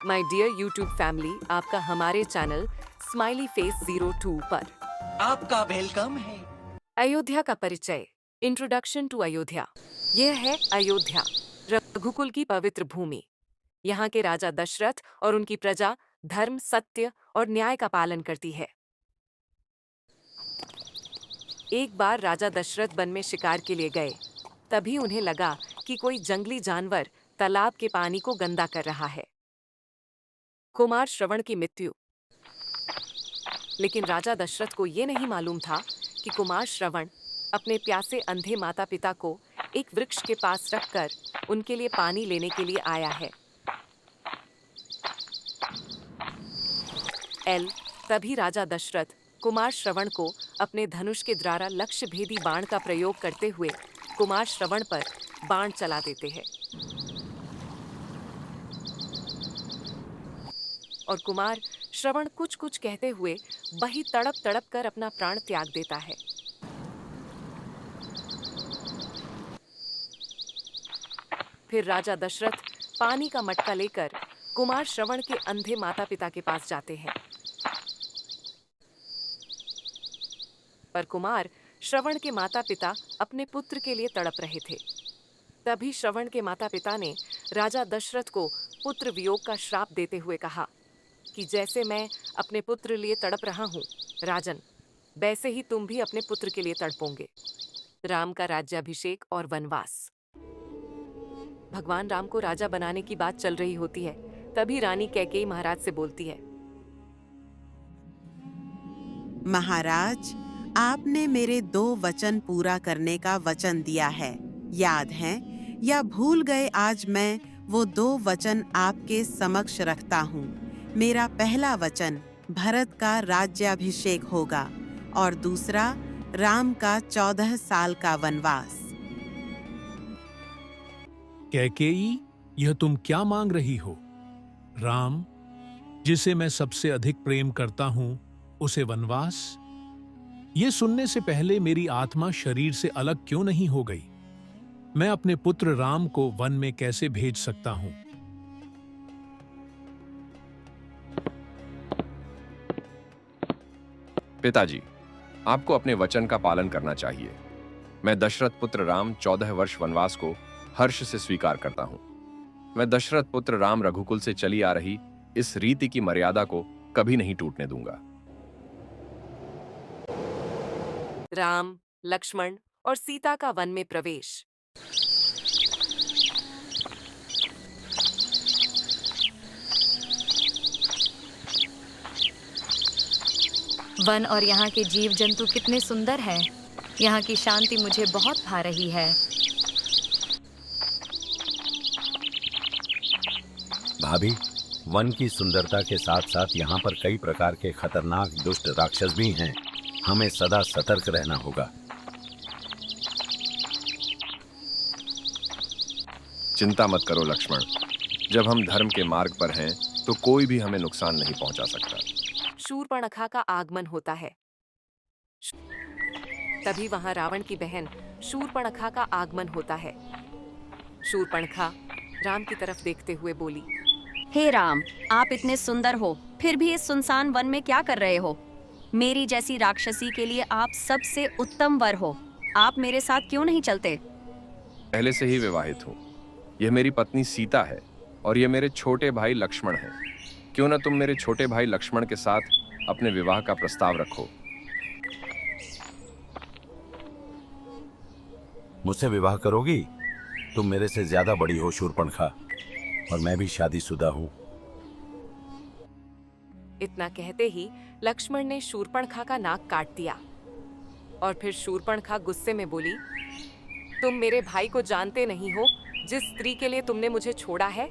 My dear YouTube family, आपका हमारे channel smiley face 02 पर आपका वेलकम है। अयोध्या का परिचय। Introduction to Ayodhya. यह है अयोध्या, रघुकुल की पवित्र भूमि। यहाँ के राजा दशरथ और उनकी प्रजा धर्म, सत्य और न्याय का पालन करती है। एक बार राजा दशरथ वन में शिकार के लिए गए। तभी उन्हें लगा कि कोई जंगली जानवर तालाब के पानी को गंदा कर रहा है। कुमार श्रवण की मृत्यु। लेकिन राजा दशरथ को ये नहीं मालूम था कि कुमार श्रवण अपने प्यासे अंधे माता पिता को एक वृक्ष के पास रखकर उनके लिए पानी लेने के लिए आया है। तभी राजा दशरथ कुमार श्रवण को अपने धनुष के द्वारा लक्ष्य भेदी बाण का प्रयोग करते हुए कुमार श्रवण पर बाण चला देते हैं और कुमार श्रवण कुछ कुछ कहते हुए वही तड़प तड़प कर अपना प्राण त्याग देता है। फिर राजा दशरथ पानी का मटका लेकर कुमार श्रवण के अंधे माता पिता के पास जाते हैं। पर कुमार श्रवण के माता पिता अपने पुत्र के लिए तड़प रहे थे। तभी श्रवण के माता पिता ने राजा दशरथ को पुत्र वियोग का श्राप देते हुए कहा कि जैसे मैं अपने पुत्र लिए तड़प रहा हूँ राजन, वैसे ही तुम भी अपने पुत्र के लिए तड़पोगे। राम का राज्याभिषेक और वनवास। भगवान राम को राजा बनाने की बात चल रही होती है। तभी रानी कैकेयी महाराज से बोलती है, महाराज, आपने मेरे 2 वचन पूरा करने का वचन दिया है। याद है या भूल गए? आज मैं वो 2 वचन आपके समक्ष रखता हूँ। मेरा पहला वचन भरत का राज्याभिषेक होगा और दूसरा राम का 14 साल का वनवास। कैकेयी, यह तुम क्या मांग रही हो? राम, जिसे मैं सबसे अधिक प्रेम करता हूं, उसे वनवास? ये सुनने से पहले मेरी आत्मा शरीर से अलग क्यों नहीं हो गई? मैं अपने पुत्र राम को वन में कैसे भेज सकता हूं? पिताजी, आपको अपने वचन का पालन करना चाहिए। मैं दशरथ पुत्र राम 14 वर्ष वनवास को हर्ष से स्वीकार करता हूं। मैं दशरथ पुत्र राम रघुकुल से चली आ रही इस रीति की मर्यादा को कभी नहीं टूटने दूंगा। राम, लक्ष्मण और सीता का वन में प्रवेश। वन और यहाँ के जीव जंतु कितने सुंदर हैं। यहाँ की शांति मुझे बहुत भा रही है। भाभी, वन की सुंदरता के साथ साथ यहाँ पर कई प्रकार के खतरनाक दुष्ट राक्षस भी हैं। हमें सदा सतर्क रहना होगा। चिंता मत करो लक्ष्मण, जब हम धर्म के मार्ग पर हैं तो कोई भी हमें नुकसान नहीं पहुंचा सकता। शूर्पणखा का आगमन होता है। तभी वहां रावण की बहन शूर्पणखा का आगमन होता है। शूर्पणखा राम की तरफ देखते हुए बोली, हे राम, आप इतने सुंदर हो, फिर भी इस सुनसान वन में क्या कर रहे हो? मेरी जैसी राक्षसी के लिए आप सबसे उत्तम वर हो। आप मेरे साथ क्यों नहीं चलते? पहले से ही विवाहित हूँ। यह मेरी पत्नी सीता है और यह मेरे छोटे भाई लक्ष्मण हैं। क्यों न तुम मेरे छोटे भाई लक्ष्मण के साथ अपने विवाह का प्रस्ताव रखो। मुझसे विवाह करोगी? तुम मेरे से ज्यादा बड़ी हो शूर्पणखा, और मैं भी शादीशुदा हूँ। इतना कहते ही लक्ष्मण ने शूर्पणखा का नाक काट दिया और फिर शूर्पणखा गुस्से में बोली, तुम मेरे भाई को जानते नहीं हो। जिस स्त्री के लिए तुमने मुझे छोड़ा है,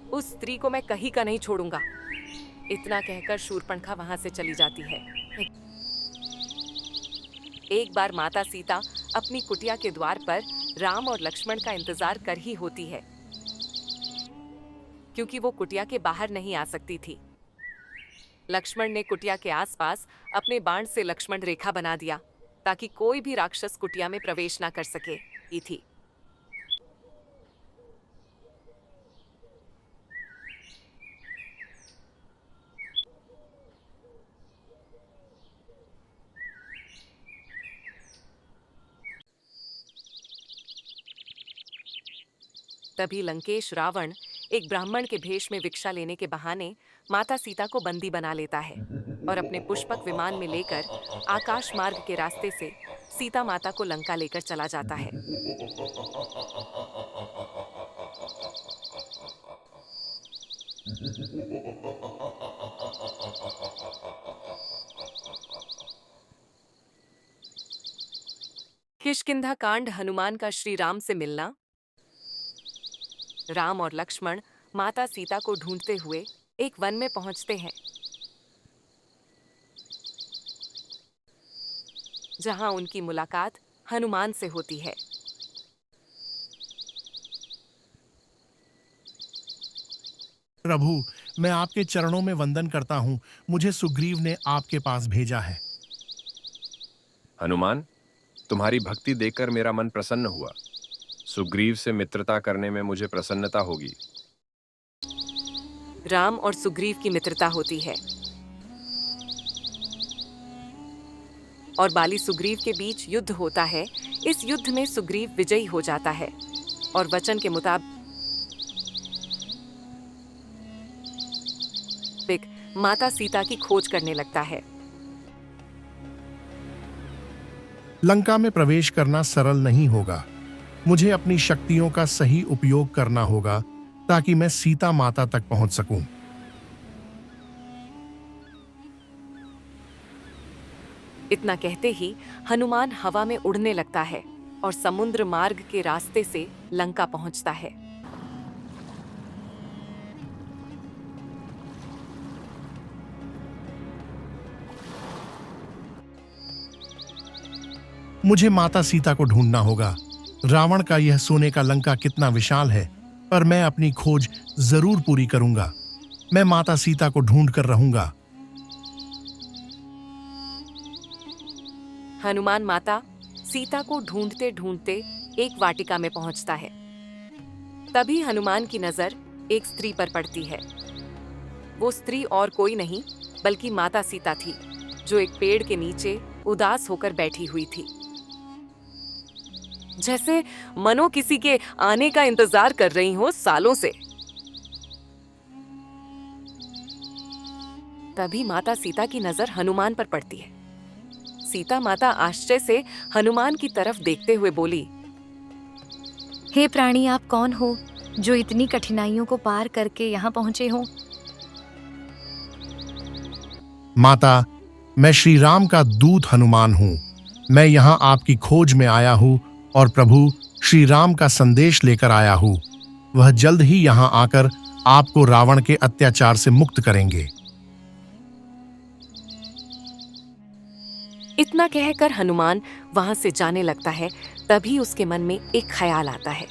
उस स्त्री को मैं कहीं का नहीं छोड़ूंगा। इतना कहकर शूर्पणखा वहां से चली जाती है। एक बार माता सीता अपनी कुटिया के द्वार पर राम और लक्ष्मण का इंतजार कर ही होती है, क्योंकि वो कुटिया के बाहर नहीं आ सकती थी। लक्ष्मण ने कुटिया के आसपास अपने बाण से लक्ष्मण रेखा बना दिया ताकि कोई भी राक्षस कुटिया में प्रवेश ना कर सके थी। तभी लंकेश रावण एक ब्राह्मण के भेष में भिक्षा लेने के बहाने माता सीता को बंदी बना लेता है और अपने पुष्पक विमान में लेकर आकाश मार्ग के रास्ते से सीता माता को लंका लेकर चला जाता है। किष्किंधा कांड, हनुमान का श्री राम से मिलना। राम और लक्ष्मण माता सीता को ढूंढते हुए एक वन में पहुंचते हैं, जहां उनकी मुलाकात हनुमान से होती है। प्रभु, मैं आपके चरणों में वंदन करता हूँ। मुझे सुग्रीव ने आपके पास भेजा है। हनुमान, तुम्हारी भक्ति देखकर मेरा मन प्रसन्न हुआ। सुग्रीव से मित्रता करने में मुझे प्रसन्नता होगी। राम और सुग्रीव की मित्रता होती है और बाली सुग्रीव के बीच युद्ध होता है। इस युद्ध में सुग्रीव विजयी हो जाता है और वचन के मुताबिक माता सीता की खोज करने लगता है। लंका में प्रवेश करना सरल नहीं होगा। मुझे अपनी शक्तियों का सही उपयोग करना होगा ताकि मैं सीता माता तक पहुंच सकूं। इतना कहते ही हनुमान हवा में उड़ने लगता है और समुद्र मार्ग के रास्ते से लंका पहुंचता है। मुझे माता सीता को ढूंढना होगा। रावण का यह सोने का लंका कितना विशाल है, पर मैं अपनी खोज जरूर पूरी करूंगा। मैं माता सीता को ढूंढ कर रहूंगा। हनुमान माता सीता को ढूंढते ढूंढते एक वाटिका में पहुंचता है। तभी हनुमान की नजर एक स्त्री पर पड़ती है। वो स्त्री और कोई नहीं बल्कि माता सीता थी, जो एक पेड़ के नीचे उदास होकर बैठी हुई थी, जैसे मनो किसी के आने का इंतजार कर रही हो सालों से। तभी माता सीता की नजर हनुमान पर पड़ती है। सीता माता आश्चर्य से हनुमान की तरफ देखते हुए बोली, हे प्राणी, आप कौन हो जो इतनी कठिनाइयों को पार करके यहाँ पहुंचे हो? माता, मैं श्री राम का दूत हनुमान हूँ। मैं यहाँ आपकी खोज में आया हूँ और प्रभु श्री राम का संदेश लेकर आया हूँ। वह जल्द ही यहाँ आकर आपको रावण के अत्याचार से मुक्त करेंगे। इतना कहकर हनुमान वहां से जाने लगता है। तभी उसके मन में एक ख्याल आता है,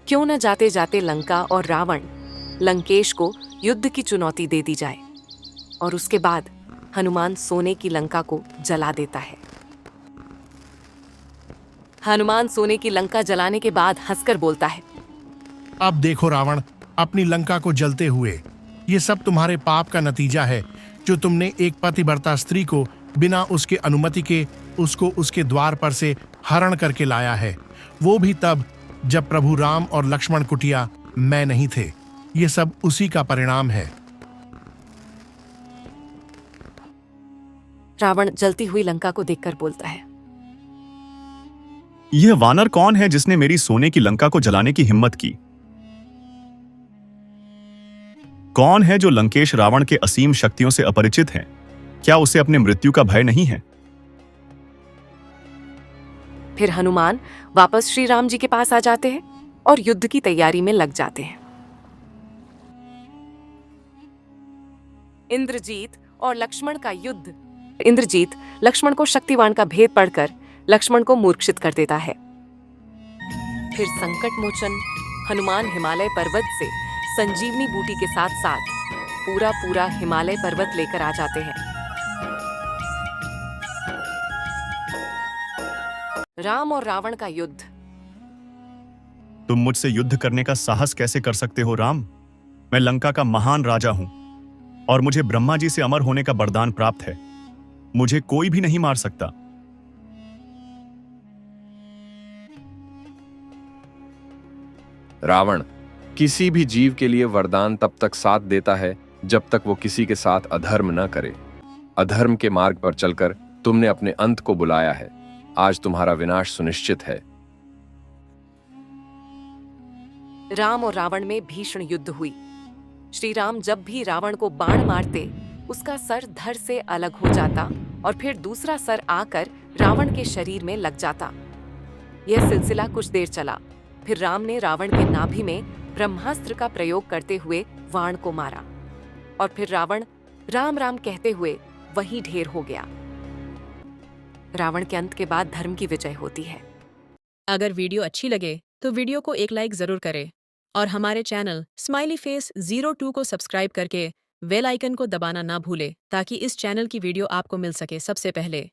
क्यों न जाते जाते लंका और रावण लंकेश को युद्ध की चुनौती दे दी जाए। और उसके बाद हनुमान सोने की लंका को जला देता है। हनुमान सोने की लंका जलाने के बाद हंसकर बोलता है, अब देखो रावण, अपनी लंका को जलते हुए। ये सब तुम्हारे पाप का नतीजा है, जो तुमने एक पतिव्रता स्त्री को बिना उसके अनुमति के उसको उसके द्वार पर से हरण करके लाया है। वो भी तब जब प्रभु राम और लक्ष्मण कुटिया मैं नहीं थे। ये सब उसी का परिणाम है। रावण जलती हुई लंका को देखकर बोलता है, यह वानर कौन है जिसने मेरी सोने की लंका को जलाने की हिम्मत की? कौन है जो लंकेश रावण के असीम शक्तियों से अपरिचित है? क्या उसे अपने मृत्यु का भय नहीं है? फिर हनुमान वापस श्री राम जी के पास आ जाते हैं और युद्ध की तैयारी में लग जाते हैं। इंद्रजीत और लक्ष्मण का युद्ध। इंद्रजीत लक्ष्मण को शक्तिवान का भेद पढ़कर लक्ष्मण को मूर्छित कर देता है। फिर संकट मोचन हनुमान हिमालय पर्वत से संजीवनी बूटी के साथ साथ पूरा हिमालय पर्वत लेकर आ जाते हैं। राम और रावण का युद्ध। तुम मुझसे युद्ध करने का साहस कैसे कर सकते हो राम? मैं लंका का महान राजा हूं और मुझे ब्रह्मा जी से अमर होने का वरदान प्राप्त है। मुझे कोई भी नहीं मार सकता। रावण किसी भी जीव के लिए वरदान तब तक साथ देता है जब तक वो किसी के साथ अधर्म न करे। अधर्म के मार्ग पर चलकर तुमने अपने अंत को बुलाया है। आज तुम्हारा विनाश सुनिश्चित है। राम और रावण में भीषण युद्ध हुई। श्री राम जब भी रावण को बाण मारते, उसका सर धड़ से अलग हो जाता और फिर दूसरा सर आकर रावण के शरीर में लग जाता। यह सिलसिला कुछ देर चला। फिर राम ने रावण के नाभि में ब्रह्मास्त्र का प्रयोग करते हुए वाण को मारा और फिर रावण राम राम कहते हुए वहीं ढेर हो गया। रावण के अंत के बाद धर्म की विजय होती है। अगर वीडियो अच्छी लगे तो वीडियो को एक लाइक जरूर करें और हमारे चैनल स्माइली फेस 02 को सब्सक्राइब करके बेल आइकन को दबाना ना भूले ताकि इस चैनल की वीडियो आपको मिल सके सबसे पहले।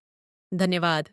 धन्यवाद।